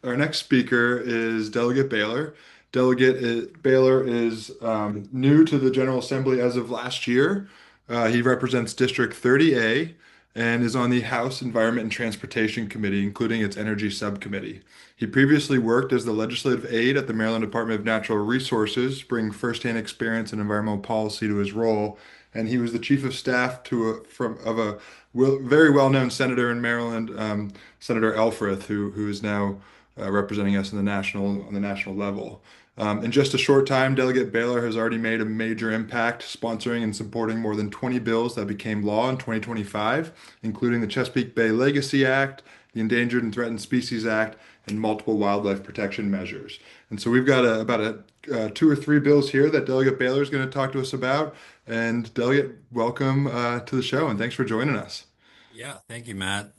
Our next speaker is Delegate Behler. Behler is new to the General Assembly as of last year. He represents District 30A and is on the House Environment and Transportation Committee, including its Energy Subcommittee. He previously worked as the legislative aide at the Maryland Department of Natural Resources, bringing firsthand experience in environmental policy to his role, and he was the chief of staff of a very well-known senator in Maryland, Senator Elfreth, who is now representing us in on the national level. In just a short time, Delegate Baylor has already made a major impact, sponsoring and supporting more than 20 bills that became law in 2025, including the Chesapeake Bay Legacy Act, the Endangered and Threatened Species Act, and multiple wildlife protection measures. And so we've got two or three bills here that Delegate Baylor is going to talk to us about. And Delegate, welcome to the show, and thanks for joining us. Yeah, thank you, Matt.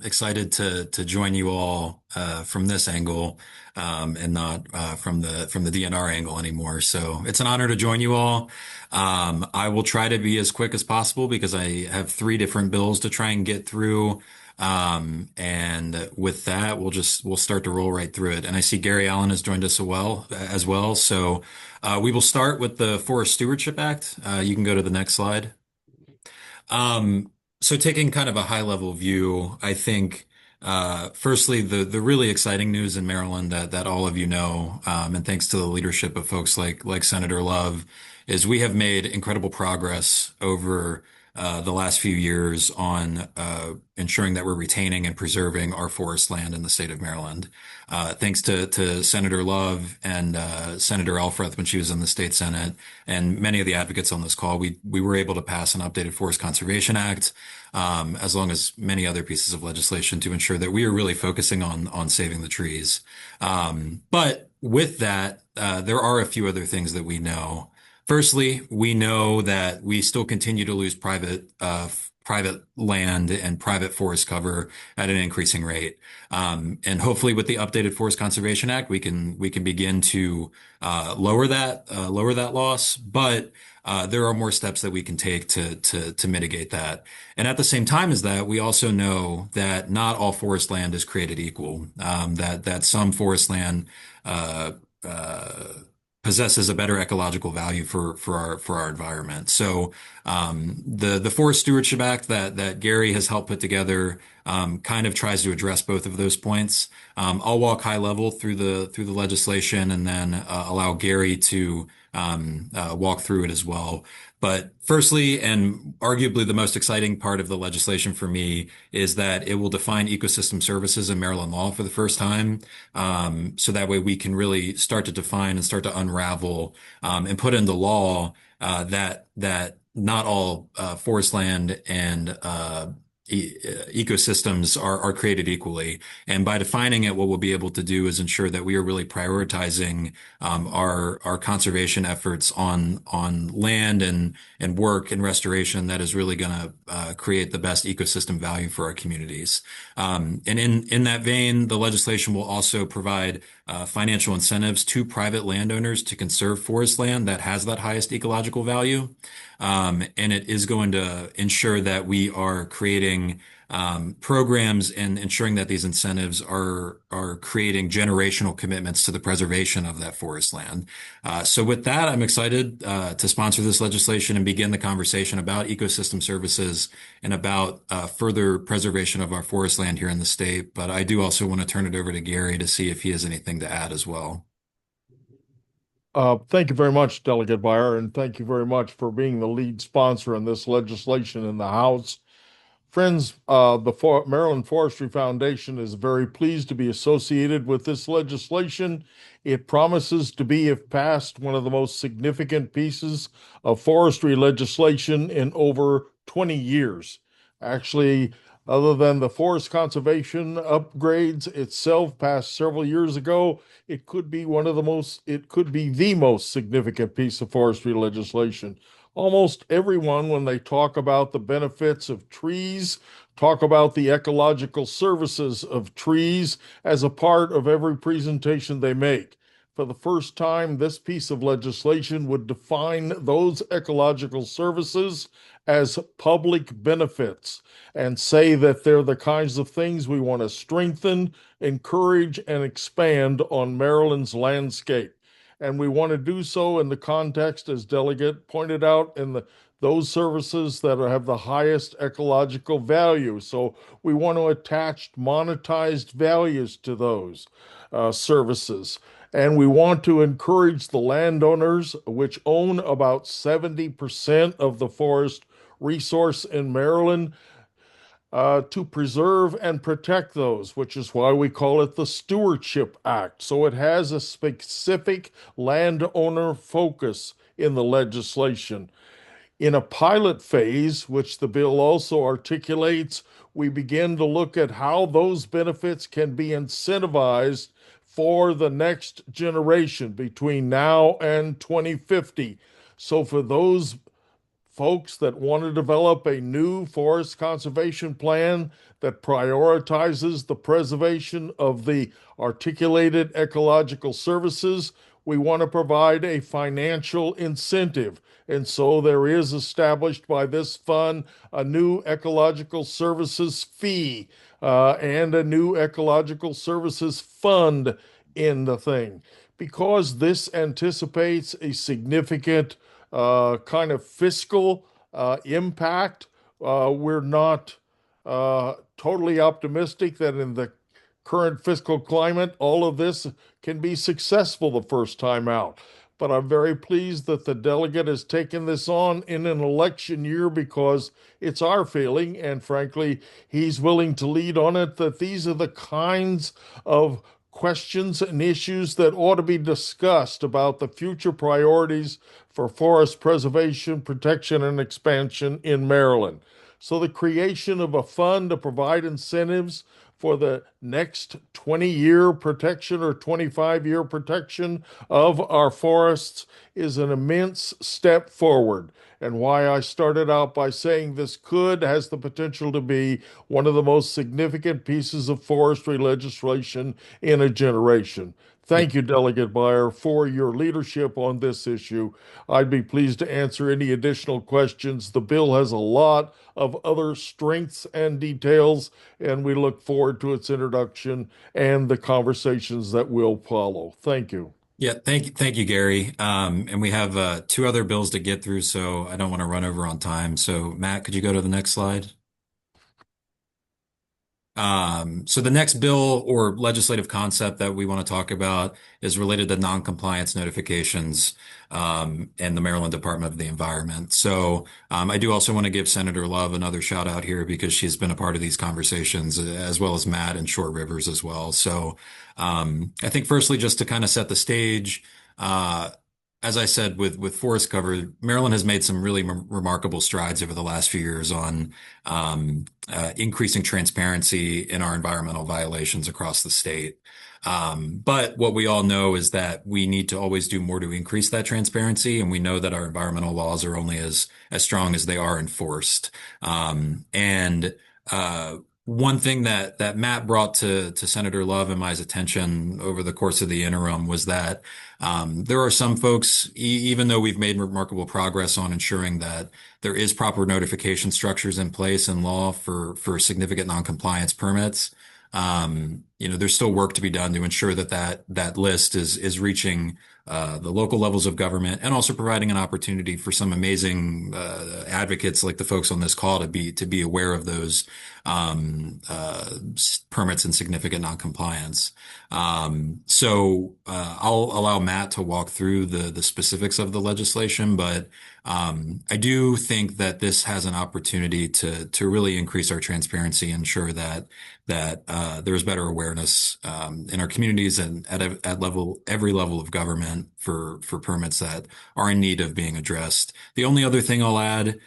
Excited to join you all from this angle and not from the DNR angle anymore. So it's an honor to join you all. I will try to be as quick as possible because I have three different bills to try and get through. And with that, we'll start to roll right through it. And I see Gary Allen has joined us as well. So we will start with the Forest Stewardship Act. You can go to the next slide. So taking kind of a high level view, I think firstly the really exciting news in Maryland that all of you know, and thanks to the leadership of folks like Senator Love, is we have made incredible progress over the last few years on ensuring that we're retaining and preserving our forest land in the state of Maryland. Thanks to Senator Love and Senator Elfreth when she was in the state Senate, and many of the advocates on this call, we were able to pass an updated Forest Conservation Act, as long as many other pieces of legislation to ensure that we are really focusing on saving the trees. But with that, there are a few other things that we know. Firstly, we know that we still continue to lose private land and private forest cover at an increasing rate. And hopefully with the updated Forest Conservation Act, we can begin to lower that loss. But there are more steps that we can take to mitigate that. And at the same time as that, we also know that not all forest land is created equal. That some forest land possesses a better ecological value for our environment. So the Forest Stewardship Act that Gary has helped put together kind of tries to address both of those points. I'll walk high level through the legislation and then allow Gary to walk through it as well. But firstly, and arguably the most exciting part of the legislation for me, is that it will define ecosystem services in Maryland law for the first time. So that way we can really start to define and start to unravel and put into law that not all forest land and ecosystems are created equally. And by defining it, what we'll be able to do is ensure that we are really prioritizing our conservation efforts on land and work and restoration that is really going to create the best ecosystem value for our communities. And in that vein, the legislation will also provide financial incentives to private landowners to conserve forest land that has that highest ecological value. And it is going to ensure that we are creating programs and ensuring that these incentives are creating generational commitments to the preservation of that forest land. So with that, I'm excited to sponsor this legislation and begin the conversation about ecosystem services and about further preservation of our forest land here in the state. But I do also want to turn it over to Gary to see if he has anything to add as well. Thank you very much, Delegate Beyer, and thank you very much for being the lead sponsor in this legislation in the House. Friends, the Maryland Forestry Foundation is very pleased to be associated with this legislation. It promises to be, if passed, one of the most significant pieces of forestry legislation in over 20 years. Actually, other than the forest conservation upgrades itself passed several years ago, it could be the most significant piece of forestry legislation. Almost everyone, when they talk about the benefits of trees, talk about the ecological services of trees as a part of every presentation they make. For the first time, this piece of legislation would define those ecological services as public benefits and say that they're the kinds of things we want to strengthen, encourage, and expand on Maryland's landscape. And we want to do so in the context, as Delegate pointed out, those services that have the highest ecological value. So we want to attach monetized values to those services. And we want to encourage the landowners, which own about 70% of the forest resource in Maryland, to preserve and protect those, which is why we call it the Stewardship Act. So it has a specific landowner focus in the legislation. In a pilot phase, which the bill also articulates, we begin to look at how those benefits can be incentivized for the next generation between now and 2050. So for those folks that want to develop a new forest conservation plan that prioritizes the preservation of the articulated ecological services, we want to provide a financial incentive. And so there is established by this fund a new ecological services fee and a new ecological services fund in the thing. Because this anticipates a significant kind of fiscal impact, we're not totally optimistic that in the current fiscal climate, all of this can be successful the first time out. But I'm very pleased that the delegate has taken this on in an election year because it's our feeling, and frankly, he's willing to lead on it, that these are the kinds of questions and issues that ought to be discussed about the future priorities for forest preservation, protection, and expansion in Maryland. So the creation of a fund to provide incentives for the next 20-year protection or 25-year protection of our forests is an immense step forward. And why I started out by saying this has the potential to be one of the most significant pieces of forestry legislation in a generation. Thank you, Delegate Beyer, for your leadership on this issue. I'd be pleased to answer any additional questions. The bill has a lot of other strengths and details, and we look forward to its introduction and the conversations that will follow. Thank you. Yeah, thank you, Gary. And we have two other bills to get through, so I don't want to run over on time. So, Matt, could you go to the next slide? So the next bill or legislative concept that we want to talk about is related to non-compliance notifications and the Maryland Department of the Environment. So I do also want to give Senator Love another shout out here because she's been a part of these conversations, as well as Matt and Short Rivers as well. So I think firstly, just to kind of set the stage, as I said, with forest cover, Maryland has made some really remarkable strides over the last few years on increasing transparency in our environmental violations across the state. But what we all know is that we need to always do more to increase that transparency, and we know that our environmental laws are only as strong as they are enforced. And one thing that Matt brought to Senator Love and my attention over the course of the interim was that there are some folks, even though we've made remarkable progress on ensuring that there is proper notification structures in place and law for significant noncompliance permits, there's still work to be done to ensure that list is reaching the local levels of government and also providing an opportunity for some amazing advocates like the folks on this call to be aware of those permits and significant noncompliance. So I'll allow Matt to walk through the specifics of the legislation, but I do think that this has an opportunity to really increase our transparency, ensure that there's better awareness in our communities and at every level of government for permits that are in need of being addressed. The only other thing I'll add,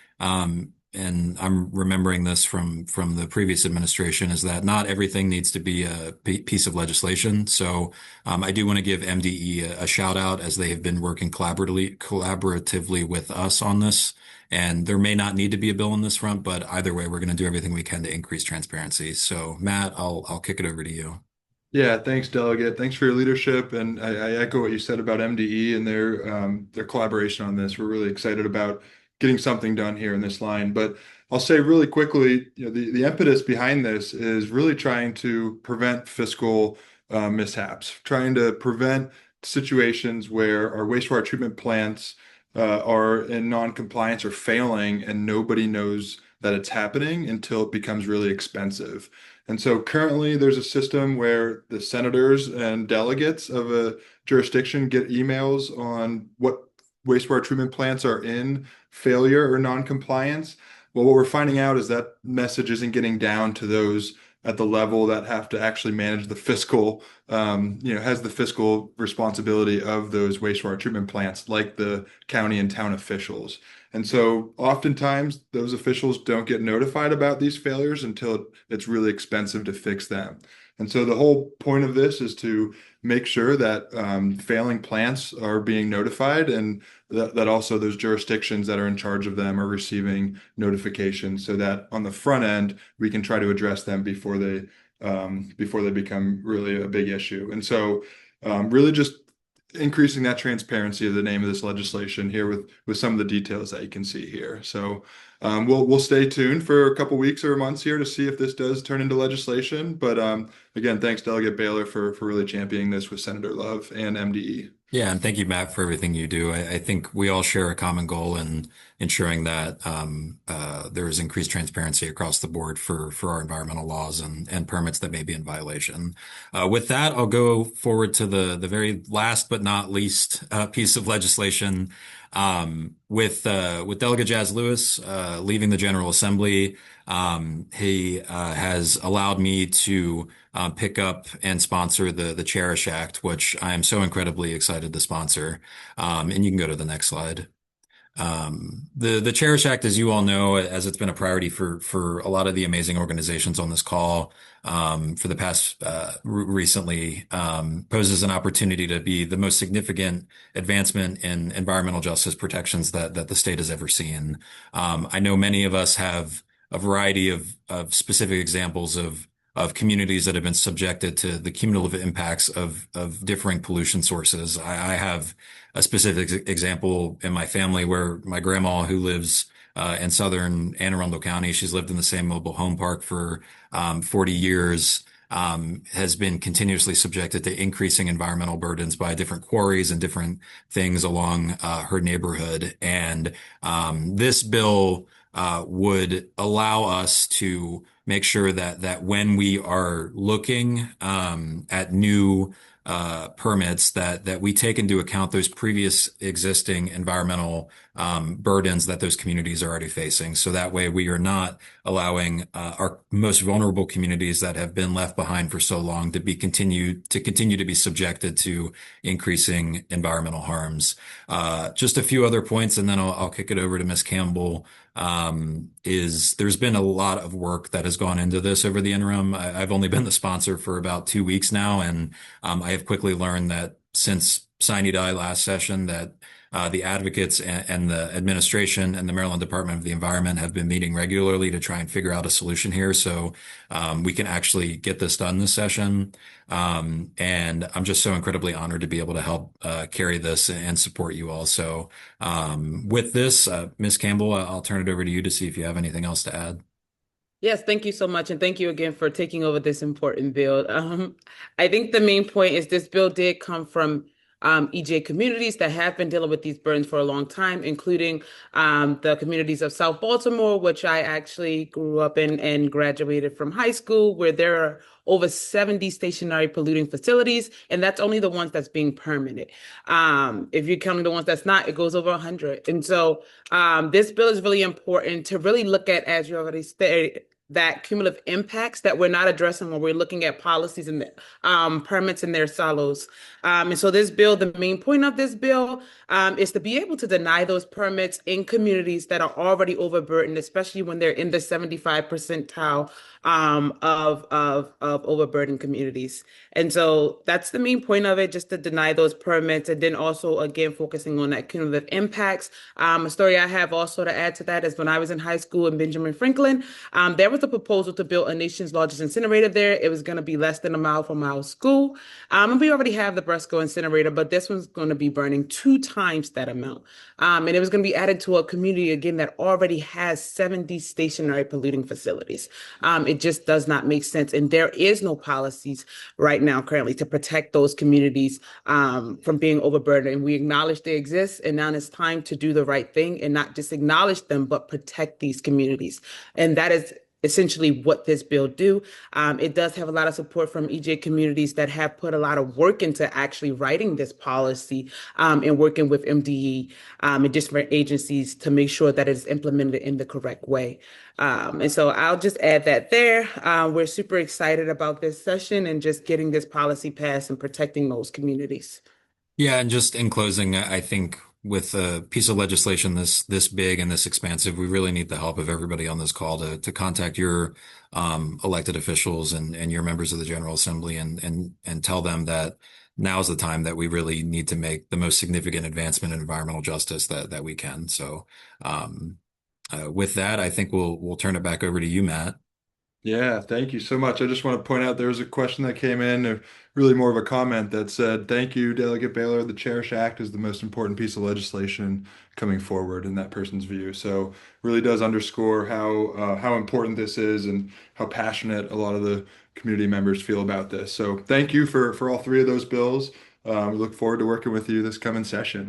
and I'm remembering this from the previous administration, is that not everything needs to be a piece of legislation. So I do want to give MDE a shout out, as they have been working collaboratively with us on this. And there may not need to be a bill on this front, but either way, we're going to do everything we can to increase transparency. So Matt, I'll kick it over to you. Yeah, thanks, Delegate. Thanks for your leadership, and I echo what you said about MDE and their collaboration on this. We're really excited about getting something done here in this line. But I'll say really quickly, the impetus behind this is really trying to prevent fiscal mishaps, trying to prevent situations where our wastewater treatment plants are in non-compliance or failing, and nobody knows that it's happening until it becomes really expensive. And so currently there's a system where the senators and delegates of a jurisdiction get emails on what wastewater treatment plants are in failure or non-compliance. Well, what we're finding out is that message isn't getting down to those at the level that have to actually manage the fiscal, has the fiscal responsibility of those wastewater treatment plants, like the county and town officials. And so oftentimes those officials don't get notified about these failures until it's really expensive to fix them. And so the whole point of this is to make sure that failing plants are being notified, and that also those jurisdictions that are in charge of them are receiving notifications, so that on the front end we can try to address them before they become really a big issue. And so really just increasing that transparency of the name of this legislation here with some of the details that you can see here. So we'll stay tuned for a couple weeks or months here to see if this does turn into legislation. But again, thanks, Delegate Behler, for really championing this with Senator Love and MDE. Yeah, and thank you, Matt, for everything you do. I think we all share a common goal in ensuring that there is increased transparency across the board for our environmental laws and permits that may be in violation. With that, I'll go forward to the very last but not least piece of legislation. With Delegate Jazz Lewis leaving the General Assembly, he has allowed me to pick up and sponsor the Cherish Act, which I am so incredibly excited to sponsor. And you can go to the next slide. The Cherish Act, as you all know, as it's been a priority for a lot of the amazing organizations on this call for the past recently, poses an opportunity to be the most significant advancement in environmental justice protections that the state has ever seen. I know many of us have a variety of specific examples of communities that have been subjected to the cumulative impacts of differing pollution sources. I have a specific example in my family where my grandma, who lives in southern Anne Arundel County, she's lived in the same mobile home park for 40 years, has been continuously subjected to increasing environmental burdens by different quarries and different things along her neighborhood. And this bill would allow us to make sure that when we are looking at new permits, that we take into account those previous existing environmental burdens that those communities are already facing. So that way we are not allowing our most vulnerable communities that have been left behind for so long to continue to be subjected to increasing environmental harms. Just a few other points, and then I'll kick it over to Ms. Campbell. There's been a lot of work that has gone into this over the interim. I've only been the sponsor for about 2 weeks now, and I have quickly learned that since sine die last session, that the advocates and the administration and the Maryland Department of the Environment have been meeting regularly to try and figure out a solution here, so we can actually get this done this session. And I'm just so incredibly honored to be able to help carry this and support you all. So with this, Ms. Campbell, I'll turn it over to you to see if you have anything else to add. Yes, thank you so much. And thank you again for taking over this important bill. I think the main point is this bill did come from EJ communities that have been dealing with these burdens for a long time, including the communities of South Baltimore, which I actually grew up in and graduated from high school, where there are over 70 stationary polluting facilities, and that's only the ones that's being permitted. If you're counting the ones that's not, it goes over 100. And so this bill is really important to really look at, as you already stated, that cumulative impacts that we're not addressing when we're looking at policies and permits in their silos. And so this bill, the main point of this bill is to be able to deny those permits in communities that are already overburdened, especially when they're in the 75 percentile of overburdened communities. And so that's the main point of it, just to deny those permits. And then also, again, focusing on that cumulative impacts. A story I have also to add to that is when I was in high school in Benjamin Franklin, there was was a proposal to build a nation's largest incinerator there. It was going to be less than a mile from our school. And we already have the Bresco incinerator, but this one's going to be burning 2 times that amount. And it was going to be added to a community, again, that already has 70 stationary polluting facilities. It just does not make sense. And there is no policies right now currently to protect those communities from being overburdened. And we acknowledge they exist. And now it's time to do the right thing and not just acknowledge them, but protect these communities. And that is essentially what this bill do. It does have a lot of support from EJ communities that have put a lot of work into actually writing this policy and working with MDE and different agencies to make sure that it is implemented in the correct way. And so I'll just add that there. We're super excited about this session and just getting this policy passed and protecting those communities. Yeah, and just in closing, I think with a piece of legislation this big and this expansive, we really need the help of everybody on this call to contact your elected officials and your members of the General Assembly and tell them that now's the time that we really need to make the most significant advancement in environmental justice that we can. So with that, I think we'll turn it back over to you, Matt. Yeah, thank you so much. I just want to point out there was a question that came in, really more of a comment that said, "Thank you, Delegate Baylor. The Cherish Act is the most important piece of legislation coming forward in that person's view." So really does underscore how important this is and how passionate a lot of the community members feel about this. So thank you for all three of those bills. We look forward to working with you this coming session.